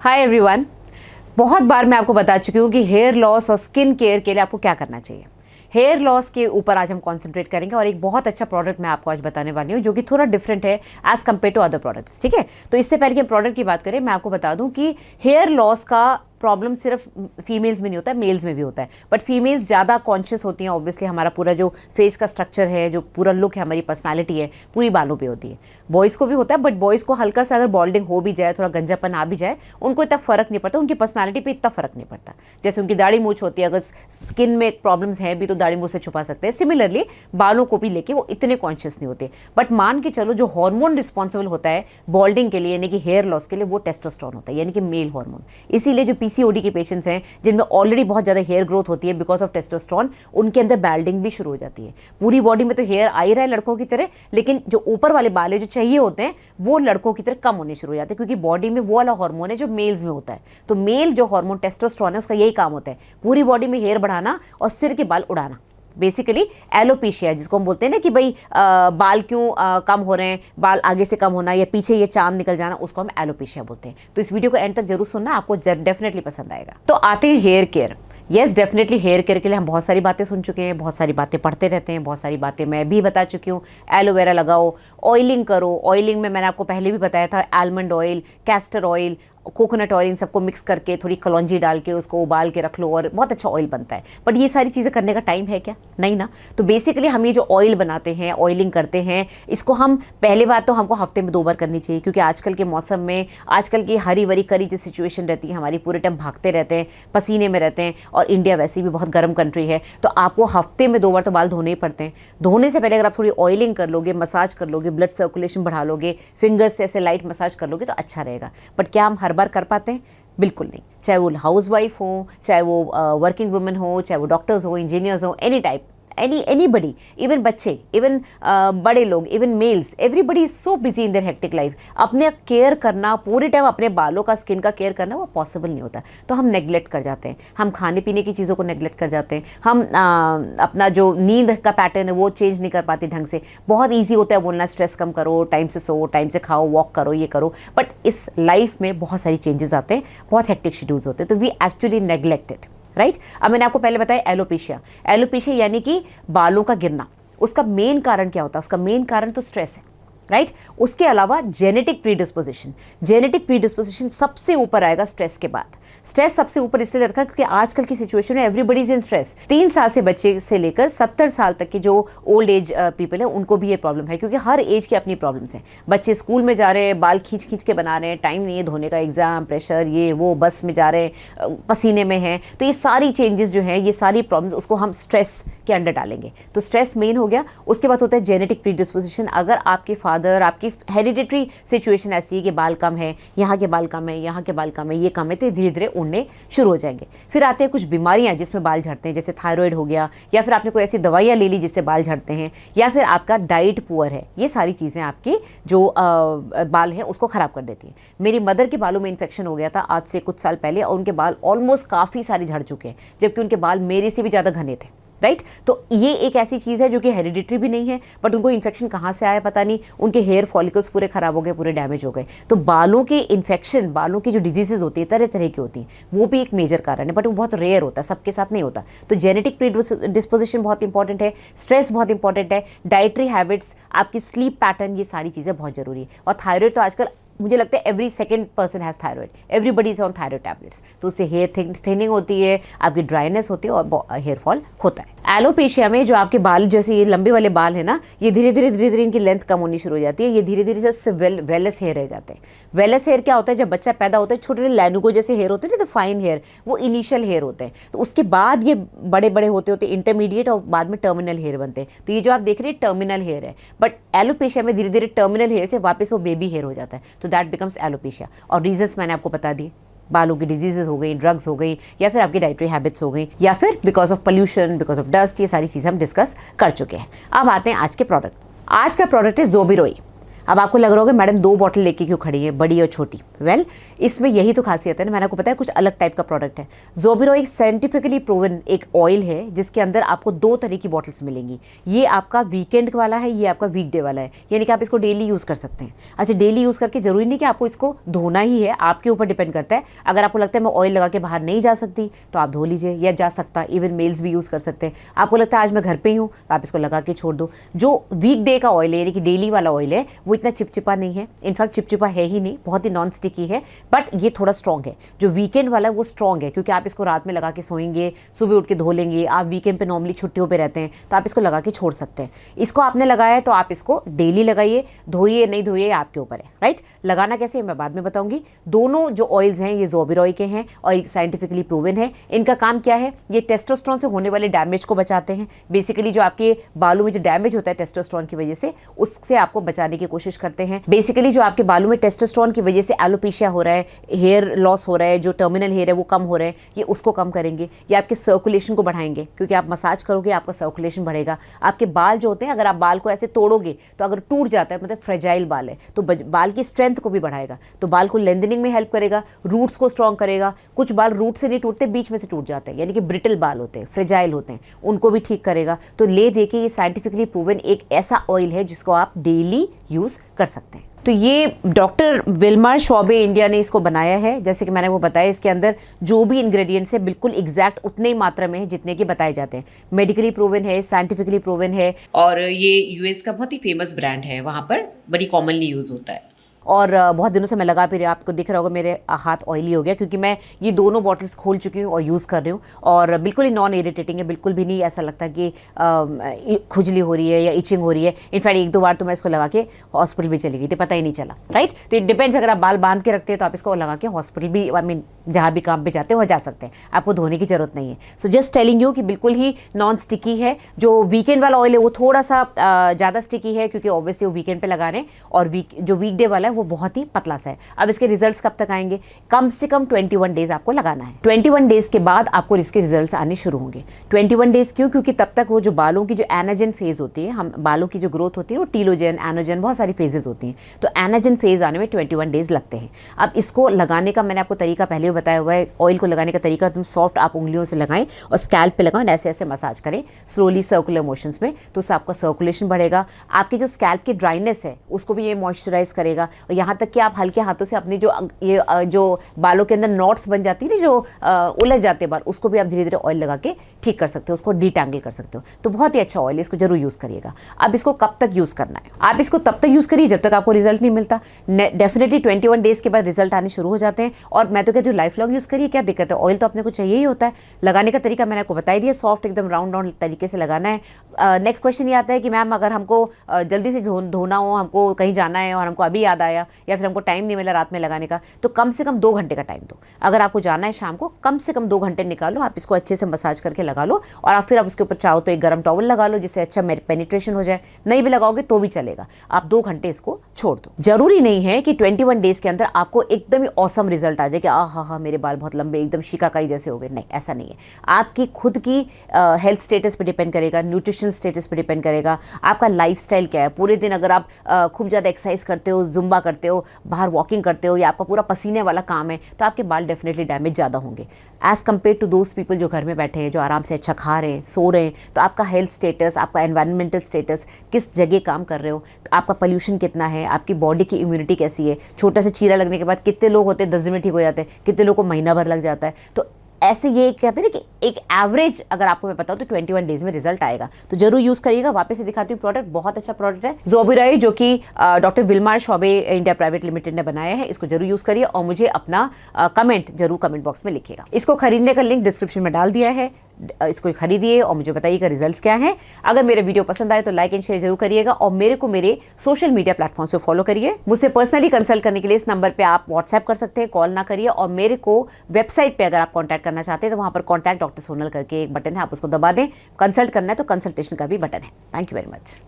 Hi everyone. बहुत बार मैं आपको बता चुकी हूँ कि हेयर लॉस और स्किन केयर के लिए आपको क्या करना चाहिए। हेयर लॉस के ऊपर आज हम कंसंट्रेट करेंगे और एक बहुत अच्छा प्रोडक्ट मैं आपको आज बताने वाली हूँ जो कि थोड़ा डिफरेंट है as compare to other products. ठीक है, तो इससे पहले कि हम प्रोडक्ट की बात करें, मैं आपको बता दूं कि हेयर लॉस का प्रॉब्लम सिर्फ फीमेल्स में नहीं होता है, मेल्स में भी होता है। बट फीमेल्स ज़्यादा कॉन्शियस होती हैं। ऑब्वियसली हमारा पूरा जो फेस का स्ट्रक्चर है, जो पूरा लुक है, हमारी पर्सनालिटी है, पूरी बालों पे होती है। बॉयज़ को भी होता है, बट बॉयज़ को हल्का सा अगर बॉल्डिंग हो भी जाए, थोड़ा गंजापन आ भी जाए, उनको इतना फर्क नहीं पड़ता, उनकी पर्सनालिटी पे इतना फर्क नहीं पड़ता। जैसे उनकी दाढ़ी मूछ होती है, अगर स्किन में प्रॉब्लम्स हैं भी तो दाढ़ी मूछ से छुपा सकते हैं। सिमिलरली बालों को भी लेके वो इतने कॉन्शियस नहीं होते। बट मान के चलो जो हार्मोन रिस्पॉन्सिबल होता है बॉल्डिंग के लिए, यानी कि हेयर लॉस के लिए, वो टेस्टोस्टेरोन होता है, यानी कि मेल हार्मोन। इसीलिए जो पीसीओडी के पेशेंट्स हैं जिनमें ऑलरेडी बहुत ज्यादा हेयर ग्रोथ होती है बिकॉज ऑफ टेस्टोस्टेरोन, उनके अंदर बैल्डिंग भी शुरू हो जाती है। पूरी बॉडी में तो हेयर आ ही रहा है लड़कों की तरह, लेकिन जो ऊपर वाले बाल है जो चाहिए होते हैं वो लड़कों की तरह कम होने शुरू हो जाते हैं, क्योंकि बॉडी में वो वाला हार्मोन है जो मेल्स में होता है। तो मेल जो हार्मोन टेस्टोस्टेरोन है उसका यही काम होता है, पूरी बॉडी में हेयर बढ़ाना और सिर के बाल उड़ाना। बेसिकली एलोपेशिया, जिसको हम बोलते हैं ना कि भाई बाल क्यों कम हो रहे हैं, बाल आगे से कम होना या पीछे ये चांद निकल जाना, उसको हम एलोपेशिया बोलते हैं। तो इस वीडियो को एंड तक जरूर सुनना, आपको डेफिनेटली पसंद आएगा। तो आते हैं hair care. Yes, definitely hair care के लिए हम बहुत सारी बातें सुन चुके हैं, बहुत सारी बातें पढ़ते रहते हैं, बहुत सारी बातें मैं भी बता चुकी हूँ। एलोवेरा लगाओ, ऑयलिंग करो। ऑयलिंग में मैंने आपको पहले भी बताया था, almond oil, castor oil, coconut oil, इन सबको मिक्स करके थोड़ी कलौंजी डाल के उसको उबाल के रख लो और बहुत अच्छा ऑयल बनता है। बट ये सारी चीज़ें करने का टाइम है क्या? नहीं ना। तो बेसिकली हम ये जो ऑयल बनाते हैं, ऑयलिंग करते हैं, इसको हम पहले बात तो हमको हफ्ते में 2 बार करनी चाहिए, क्योंकि आजकल के मौसम में, आजकल की हरी भरी करी जो सिचुएशन रहती है, हमारी पूरे टाइम भागते रहते हैं, पसीने में रहते हैं, और इंडिया वैसे भी बहुत गर्म कंट्री है, तो आपको हफ्ते में 2 बार तो बाल धोने ही पड़ते हैं। धोने से पहले अगर आप थोड़ी ऑयलिंग कर लोगे, मसाज कर लोगे, ब्लड सर्कुलेशन बढ़ा लोगे, फिंगर्स से ऐसे लाइट मसाज कर लोगे तो अच्छा रहेगा। बट क्या हम हर बार कर पाते हैं? बिल्कुल नहीं। चाहे वो हाउस वाइफ हो, चाहे वो वर्किंग वुमेन हो, चाहे वो डॉक्टर्स हो, इंजीनियर्स हो, एनी टाइप, एनीबडी, इवन बच्चे, इवन बड़े लोग, even males, everybody is so busy in their hectic life. अपने केयर करना, पूरे टाइम अपने बालों का, स्किन का केयर करना वो पॉसिबल नहीं होता। तो हम नेग्लेक्ट कर जाते हैं, हम खाने पीने की चीज़ों को नेग्लेक्ट कर जाते हैं, हम अपना जो नींद का पैटर्न है वो चेंज नहीं कर पाते ढंग से। बहुत ईजी होता है बोलना स्ट्रेस कम करो, टाइम से सो, टाइम से खाओ, वॉक करो, ये करो, बट इस लाइफ में बहुत सारी चेंजेस आते हैं, बहुत हेक्टिक शेड्यूल्स होते हैं, तो वी एक्चुअली नेग्लेक्टेड, राइट। अब मैंने आपको पहले बताया एलोपेशिया। एलोपेशिया यानी कि बालों का गिरना। उसका मेन कारण क्या होता है? उसका मेन कारण तो स्ट्रेस है, राइट। उसके अलावा जेनेटिक प्रीडिस्पोजिशन। जेनेटिक प्रीडिस्पोजिशन सबसे ऊपर आएगा स्ट्रेस के बाद। स्ट्रेस सबसे ऊपर इसलिए रखा क्योंकि आजकल की सिचुएशन में एवरीबडी इज इन स्ट्रेस। 3 साल से बच्चे से लेकर 70 साल तक के जो ओल्ड एज पीपल है उनको भी ये प्रॉब्लम है, क्योंकि हर एज की अपनी प्रॉब्लम्स हैं। बच्चे स्कूल में जा रहे हैं, बाल खींच खींच के बना रहे हैं, टाइम नहीं है धोने का, एग्जाम प्रेशर, ये वो, बस में जा रहे हैं, पसीने में हैं, तो ये सारी चेंजेस जो है, ये सारी प्रॉब्लम्स, उसको हम स्ट्रेस के अंडर डालेंगे। तो स्ट्रेस मेन हो गया। उसके बाद होता है जेनेटिक प्रीडिस्पोजिशन। अगर आपके फादर, आपकी हेरिडिटरी सिचुएशन ऐसी है कि बाल कम है, यहाँ के बाल कम है, यहाँ के बाल कम है, ये कम है, तो धीरे धीरे उड़ने शुरू हो जाएंगे। फिर आते हैं कुछ बीमारियां जिसमें बाल झड़ते हैं, जैसे थायराइड हो गया, या फिर आपने कोई ऐसी दवाइयां ले ली जिससे बाल झड़ते हैं, या फिर आपका डाइट पुअर है। ये सारी चीज़ें आपकी जो बाल हैं उसको ख़राब कर देती हैं। मेरी मदर के बालों में इन्फेक्शन हो गया था आज से कुछ साल पहले, और उनके बाल ऑलमोस्ट काफ़ी सारे झड़ चुके हैं, जबकि उनके बाल मेरे से भी ज़्यादा घने थे, राइट। तो ये एक ऐसी चीज़ है जो कि हेरिडिटरी भी नहीं है, बट उनको इन्फेक्शन कहाँ से आया पता नहीं, उनके हेयर फॉलिकल्स पूरे खराब हो गए, पूरे डैमेज हो गए। तो बालों के इन्फेक्शन, बालों की जो डिजीजेज होती है तरह तरह की होती हैं, वो भी एक मेजर कारण है, बट वो बहुत रेयर होता है, सबके साथ नहीं होता। तो जेनेटिक प्रीडिस्पोजिशन बहुत इंपॉर्टेंट है, स्ट्रेस बहुत इंपॉर्टेंट है, डाइटरी हैबिट्स, आपकी स्लीप पैटर्न, ये सारी चीज़ें बहुत जरूरी है। और थायराइड तो आजकल मुझे लगता है every second person has thyroid, everybody is on thyroid tablets. तो उससे हेयर थिनिंग होती है, आपकी ड्राइनेस होती है और हेयर फॉल होता है। एलोपेशिया में जो आपके बाल, जैसे ये लंबे वाले बाल है ना, ये धीरे धीरे इनकी लेंथ कम होनी शुरू हो जाती है, ये धीरे धीरे जैसे वेलस हेयर रह जाते हैं। वेलस हेयर क्या होता है? जब बच्चा पैदा होता है, छोटे लैनुगो जैसे हेयर होते हैं ना, तो फाइन हेयर, वो इनिशियल हेयर होते हैं। तो उसके बाद ये बड़े बड़े होते होते इंटरमीडिएट और बाद में टर्मिनल हेयर बनते हैं। तो ये जो आप देख रहे हैं टर्मिनल हेयर है, बट एलोपेशिया में धीरे धीरे टर्मिनल हेयर से वापस वो बेबी हेयर हो जाता है, तो दैट बिकम्स एलोपेशिया। और रीजंस मैंने आपको बता दिए, बालों की डिजीजेज हो गई, ड्रग्स हो गई, या फिर आपकी डाइटरी हैबिट्स हो गई, या फिर because of pollution, because of dust, ये सारी चीज़ें हम डिस्कस कर चुके हैं। अब आते हैं आज के प्रोडक्ट। आज का प्रोडक्ट है ज़ोबिरोई। अब आपको लग रहा होगा मैडम 2 बॉटल लेके क्यों खड़ी है, बड़ी और छोटी। वेल, इसमें यही तो खासियत है ना, मैंने आपको बताया कुछ अलग टाइप का प्रोडक्ट है। ज़ोबीरो एक साइंटिफिकली प्रूवन एक ऑयल है जिसके अंदर आपको 2 तरह की बॉटल्स मिलेंगी। ये आपका वीकेंड वाला है, ये आपका वीकडे वाला है, यानी कि आप इसको डेली यूज़ कर सकते हैं। अच्छा, डेली यूज़ करके जरूरी नहीं कि आपको इसको धोना ही है, आपके ऊपर डिपेंड करता है। अगर आपको लगता है मैं ऑयल लगा के बाहर नहीं जा सकती तो आप धो लीजिए, या जा सकता, इवन मेल्स भी यूज़ कर सकते हैं। आपको लगता है आज मैं घर पे ही हूँ तो आप इसको लगा के छोड़ दो। जो वीकडे का ऑयल है यानी कि डेली वाला ऑयल है वो इतना चिपचिपा नहीं है, इनफैक्ट चिपचिपा है ही नहीं, बहुत ही नॉन स्टिकी है, बट ये थोड़ा स्ट्रॉन्ग है। जो वीकेंड वाला है वो स्ट्रॉन्ग है क्योंकि आप इसको रात में लगा के सोएंगे, सुबह उठ के धो लेंगे। आप वीकेंड पे नॉर्मली छुट्टियों पे रहते हैं तो आप इसको लगा के छोड़ सकते हैं। इसको आपने लगाया है तो आप इसको डेली लगाइए, धोइए नहीं धोइए आपके ऊपर है, राइट। लगाना कैसे है मैं बाद में बताऊंगी। दोनों जो ऑयल्स हैं ये ज़ोबीरो के हैं और साइंटिफिकली प्रूवन है। इनका काम क्या है, ये टेस्टोस्टेरोन से होने वाले डैमेज को बचाते हैं। बेसिकलि जो आपके बालों में जो डैमेज होता है टेस्टोस्टेरोन की वजह से, उससे आपको बचाने की कोशिश करते हैं। बेसिकली जो आपके बालों में टेस्टोस्टेरोन की वजह से एलोपेशिया हो रहा है, हेयर लॉस हो रहा है, जो टर्मिनल हेयर है वो कम हो रहा है, ये उसको कम करेंगे। ये आपके सर्कुलेशन को बढ़ाएंगे क्योंकि आप मसाज करोगे आपका सर्कुलेशन बढ़ेगा। आपके बाल जो होते हैं, अगर आप बाल को ऐसे तोड़ोगे तो अगर टूट जाता है, मतलब फ्रेजाइल बाल है, तो बाल की स्ट्रेंथ को भी बढ़ाएगा, तो बाल को लेंथनिंग में हेल्प करेगा, रूट्स को स्ट्रॉन्ग करेगा। कुछ बाल रूट से नहीं टूटते, बीच में से टूट जाते हैं, यानी कि ब्रिटल बाल होते हैं, फ्रेजाइल होते हैं, उनको भी ठीक करेगा। तो ले देखिए, ये साइंटिफिकली प्रूवन एक ऐसा ऑयल है जिसको आप डेली यूज कर सकते हैं। तो ये डॉक्टर विल्मर शॉबे इंडिया ने इसको बनाया है। जैसे कि मैंने वो बताया, इसके अंदर जो भी इंग्रेडिएंट्स है बिल्कुल एग्जैक्ट उतने ही मात्रा में है जितने के बताए जाते हैं। मेडिकली प्रूवन है, साइंटिफिकली प्रूवन है, और ये यूएस का बहुत ही फेमस ब्रांड है, वहाँ पर बड़ी कॉमनली यूज होता है। और बहुत दिनों से मैं लगा भी रही, आपको दिख रहा होगा मेरे हाथ ऑयली हो गया क्योंकि मैं ये दोनों बॉटल्स खोल चुकी हूँ और यूज़ कर रही हूँ, और बिल्कुल ही नॉन इरिटेटिंग है, बिल्कुल भी नहीं ऐसा लगता कि खुजली हो रही है या इचिंग हो रही है। इनफैक्ट 1-2 बार तो मैं इसको लगा के हॉस्पिटल भी चली गई थी, पता ही नहीं चला, राइट। तो इट डिपेंड्स, अगर आप बाल बांध के रखते हैं तो आप इसको लगा के हॉस्पिटल भी, आई मीन जहाँ भी काम पे जाते हैं वहाँ जा सकते हैं, आपको धोने की जरूरत नहीं है। सो जस्ट टेलिंग यू कि बिल्कुल ही नॉन स्टिकी है। जो वीकेंड वाला ऑयल है वो थोड़ा सा ज़्यादा स्टिकी है क्योंकि ऑब्वियसली वो वीकेंड पे लगा रहे हैं, और जो वीकडे वाला है वो बहुत ही पतला सा है। अब इसके रिजल्ट्स कब तक आएंगे, कम से कम 21 डेज आपको लगाना है। 21 डेज के बाद आपको इसके रिजल्ट्स आने शुरू होंगे। 21 डेज क्यों, क्योंकि तब तक वो जो बालों की जो एनाजन फेज होती है, हम बालों की जो ग्रोथ होती है वो टीलोजन, एनोजन, बहुत सारी फेजेस होती हैं, तो एनाजन फेज आने में 21 डेज लगते हैं। अब इसको लगाने का मैंने आपको तरीका पहले भी बताया हुआ है। ऑयल को लगाने का तरीका, तुम सॉफ्ट आप उंगलियों से लगाएं और स्कैल्प पे लगाएं, ऐसे ऐसे मसाज करें स्लोली सर्कुलर मोशंस में, तो उससे आपका सर्कुलेशन बढ़ेगा। आपकी जो स्कैल्प की ड्राइनेस है उसको भी ये मॉइस्चराइज करेगा, और यहाँ तक कि आप हल्के हाथों से अपनी जो बालों के अंदर नॉट्स बन जाती है, जो उलझ जाते हैं बाल, उसको भी आप धीरे धीरे ऑयल लगा के ठीक कर सकते हो, उसको डिटैंगल कर सकते हो। तो बहुत ही अच्छा ऑयल है, इसको जरूर यूज़ करिएगा। अब इसको कब तक यूज़ करना है, आप इसको तब तक यूज़ करिए जब तक आपको रिजल्ट नहीं मिलता। डेफिनेटली 21 डेज के बाद रिजल्ट आने शुरू हो जाते हैं, और मैं तो कहती हूँ लाइफ लॉन्ग यूज़ करिए, क्या दिक्कत है। ऑयल तो अपने को चाहिए ही होता है। लगाने का तरीका मैंने आपको बता दिया, सॉफ्ट एकदम राउंड तरीके से लगाना है। नेक्स्ट क्वेश्चन ये आता है कि मैम अगर हमको जल्दी से धोना हो, हमको कहीं जाना है और हमको अभी याद आया, या फिर हमको टाइम नहीं मिला रात में लगाने का, तो कम से कम 2 घंटे का टाइम दो। अगर आपको जाना है शाम को, कम से कम 2 घंटे निकालो, आप इसको अच्छे से मसाज करके लगा लो, और आप फिर आप उसके ऊपर चाहो तो एक गर्म टॉवल लगा लो जिससे अच्छा पेनिट्रेशन हो जाए। नहीं भी लगाओगे तो भी चलेगा, आप 2 घंटे इसको छोड़ दो। जरूरी नहीं है कि 21 डेज के अंदर आपको एकदम ही ऑसम रिजल्ट आ जाए कि हाँ मेरे बाल बहुत लंबे एकदम शिकाकाई जैसे हो गए, नहीं, ऐसा नहीं है। आपकी खुद की हेल्थ स्टेटस पे डिपेंड करेगा, न्यूट्रिशनल स्टेटस पे डिपेंड करेगा, आपका लाइफस्टाइल क्या है। पूरे दिन अगर आप खूब ज़्यादा एक्सरसाइज करते हो, जुम्बा करते हो, बाहर वॉकिंग करते हो, या आपका पूरा पसीने वाला काम है, तो आपके बाल डेफिनेटली डैमेज ज़्यादा होंगे as compare to those people जो घर में बैठे हैं, जो आराम से अच्छा खा रहे हैं, सो रहे हैं। तो आपका हेल्थ स्टेटस, आपका एनवायरमेंटल स्टेटस, किस जगह काम कर रहे हो, आपका पोल्यूशन कितना है, आपकी बॉडी की इम्यूनिटी कैसी है। छोटा सा चीरा लगने के बाद कितने लोग होते हैं 10 दिन में ठीक हो जाते हैं, कितने लोग को महीना भर लग जाता है। तो ऐसे ये कहते हैं ना कि एक एवरेज अगर आपको मैं बताऊं तो 21 डेज में रिजल्ट आएगा, तो जरूर यूज करिएगा। वापस से दिखाती हूँ प्रोडक्ट, बहुत अच्छा प्रोडक्ट है ज़ोबीरो, जो कि doctor Willmar Schwabe India private limited ने बनाया है। इसको जरूर यूज करिए और मुझे अपना कमेंट जरूर कमेंट बॉक्स में लिखिएगा। इसको खरीदने का लिंक डिस्क्रिप्शन में डाल दिया है, इसको खरीदिए और मुझे बताइएगा रिजल्ट्स क्या हैं। अगर मेरे वीडियो पसंद आए तो लाइक एंड शेयर जरूर करिएगा, और मेरे को मेरे सोशल मीडिया प्लेटफॉर्म्स पे फॉलो करिए। मुझसे पर्सनली कंसल्ट करने के लिए इस नंबर पे आप व्हाट्सएप कर सकते हैं, कॉल ना करिए। और मेरे को वेबसाइट पे अगर आप कॉन्टैक्ट करना चाहते हैं तो वहाँ पर कॉन्टैक्ट डॉक्टर सोनल करके एक बटन है, आप उसको दबा दें। कंसल्ट करना है तो कंसल्टेशन का भी बटन है। Thank you very much.